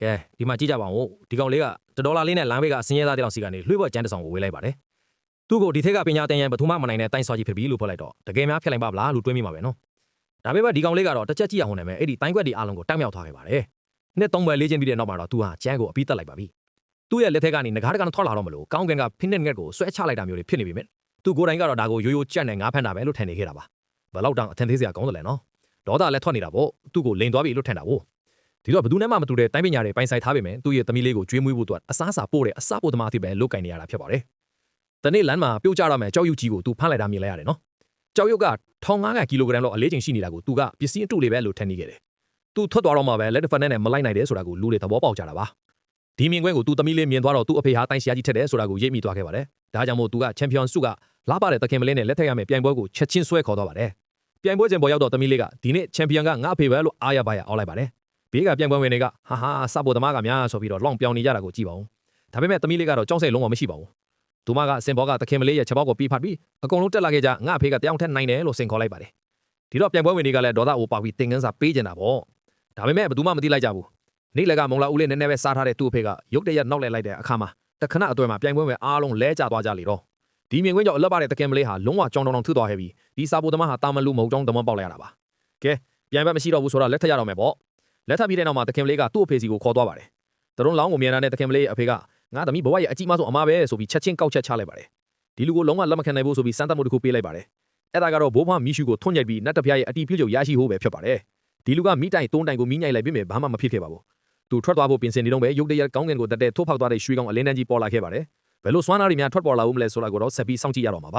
ကဲဒီမှာကြည့်ကြပါဦးဒီကောင်လေးက$လေးနဲ့လမ်းဘေးကအစင်းရဲသားတယောက်စီကနေလွှဲပေါ်ကျန်းတဆောင်ကိုဝေးလိုက်ပါတယ်သူ့ကိုဒီထက်ကပညာတန်ရန်ပထမမနိုင်တဲ့တိုင်းစွာကြီးဖြစ်ပြီးလို့ဖွက်လိုက်တော့တကယ်များဖြစ်လိုက်ပါဗလားလို့တွေးမိမှာပဲနော်ဒါပေမဲ့ဒီကောင်လေးကတော့တစ်ချက်ကြည့်အောင်နေမယ်အဲ့ဒီတိုင်းခွက်ဒီအားလုံးကိုတောက်မြောက်ထားခဲ့ပါတယ်နှစ်3ပွဲလေးချင်းပြီးတဲ့နောက်မှာတော့သူဟာကျန်းကိုအပြီးတက်လိုက်ပါပြီသူ့ရဲ့လက်ထက်ကနေငကားတကန်ထွက်လာတော့မလို့ကောင်းကင်ကဖိနစ်ငက်ကိုဆွဲချလိုက်တာမျိုးတွေဖြစ်နေပြီမြင်သူကိုယ်တိုင်ကတော့ဒါကိုရိုးရိုးကြက်နဲ့ငါးဖန်တာပဲလို့ထင်နေခဲ့တာပါဘယ်လောက်တောင်အထင်သေးစရာကောင်းတယ်လဲနော်ဒေါသလည်းထွက်နေတာပေါ့သူ့ကိုလိန်သွားပြီလို့ထင်တာပေါ့ဒီတော့ဘယ်သူနဲ့မှမတူတဲ့တိုင်းပညာတွေပိုင်ဆိုင်ထားပေမဲ့သူ့ရဲ့သမီးလေးကိုကျွေးမွေးဖို့အတွက်အစားအစာပို့တဲ့အစပို့သမားအဖြစ်ပဲလုပ်ကင်နေရတာဖြစ်ပါတယ်။တနေ့လမ်းမှာပြုတ်ကျတော့မယ်ကြောက်ရွံ့ကြီးကိုသူဖမ်းလိုက်တာမြင်လိုက်ရတယ်နော်။ကြောက်ရွံ့က1500ကီလိုဂရမ်လောက်အလေးချိန်ရှိနေတာကိုသူကပစ္စည်းအတုလေးပဲလို့ထင်နေခဲ့တယ်။သူထွက်သွားတော့မှပဲလက်တဖက်နဲ့မလိုက်နိုင်တယ်ဆိုတာကိုလူတွေသဘောပေါက်ကြတာပါ။ဒီမြင်ကွင်းကိုသူသမီးလေးမြင်သွားတော့သူ့အဖေဟာတိုင်းဆရာကြီးထက်တယ်ဆိုတာကိုရိပ်မိသွားခဲ့ပါတယ်။ဒါကြောင့်မို့သူကချန်ပီယံဆုကလာပါတဲ့တခင်မလေးနဲ့လက်ထက်ရမယ်ပြိုင်ပွဲကိုချက်ချင်းဆွဲခေါ်သွားပါတယ်။ပြိုင်ပွဲချိန်ပေါ်ရောက်တော့သမီးလေးကဒီနေ့ချန်ပီယံကငါ့အဖေပဲလို့အားရပါရအောက်လိုက်ပါတယ်။ဘေးကပြိုင်ပွဲဝင်တွေကဟာစပိုသမားကများဆိုပြီးတော့လောင်ပြောင်နေကြတာကိုကြည့်ပါဦးဒါပေမဲ့သမီးလေးကတော့ကြောက်စိတ်လုံးဝမရှိပါဘူးသူမကစင်ဘောကသခင်မလေးရဲ့ချက်ပေါက်ကိုပြီးဖတ်ပြီးအကုန်လုံးတက်လာခဲ့ကြငါ့အဖေကတယောက်ထက်နိုင်တယ်လို့စင်ခေါ်လိုက်ပါတယ်ဒီတော့ပြိုင်ပွဲဝင်တွေကလည်းဒေါသအိုပါပြီးတင်ကန်းစာပေးကြတာပေါ့ဒါပေမဲ့ဘယ်သူမှမသိလိုက်ကြဘူးနေ့လက်ကမုံလာဦးလေးနည်းနည်းပဲစားထားတဲ့သူ့အဖေကရုတ်တရက်နောက်လဲလိုက်တဲ့အခါမှာတခဏအတွဲမှာပြိုင်ပွဲဝင်အားလုံးလဲကျသွားကြလေတော့ဒီမြင်ကွင်းကြောင့်အလက်ပါတဲ့သခင်မလေးဟာလုံးဝကြောင်တောင်ထူသွားခဲ့ပြီးဒီစာပိုသမားဟာတာမလူမဟုတ်ကြောင်းတမန်ပေါက်လိုက်ရတာပါကဲပြိုင်ပွဲမရှိတော့ဘူးဆိုတော့လက်ထက်ရတော့မယ်ပေါ့လက်ထပ်ပြီးတဲ့နောက်မှာတခင်မလေးကသူ့အဖေစီကိုခေါ်သွားပါတယ်။တရုံလောင်းကိုမြင်လာတဲ့တခင်မလေးရဲ့အဖေကငါသမီးဘဝရဲ့အကြီးမားဆုံးအမားပဲဆိုပြီးချက်ချင်းကောက်ချက်ချလိုက်ပါတယ်။ဒီလူကိုလုံးဝလက်မခံနိုင်ဘူးဆိုပြီးစမ်းသပ်မှုတစ်ခုပေးလိုက်ပါတယ်။အဲ့ဒါကတော့ဘိုးဘွားမီရှူကိုထွန်းညိုက်ပြီးနတ်တဖျားရဲ့အတီးပြုတ်ချုပ်ရရှိဖို့ပဲဖြစ်ပါတယ်။ဒီလူကမိတိုင်တုံးတိုင်ကိုမိညိုက်လိုက်ပြီးမြဲဘာမှမဖြစ်ခဲ့ပါဘူး။သူထွက်သွားဖို့ပြင်ဆင်နေတော့ပဲရုတ်တရက်ကောင်းကင်ကိုတက်တဲ့ထိုးဖောက်သွားတဲ့ရွှေကောင်အလင်းတန်းကြီးပေါ်လာခဲ့ပါတယ်။ဘယ်လိုစွမ်းနာတွေများထွက်ပေါ်လာဦးမလဲဆိုတာကိုတော့ဆက်ပြီးစောင့်ကြည့်ရတော့မှာပါ။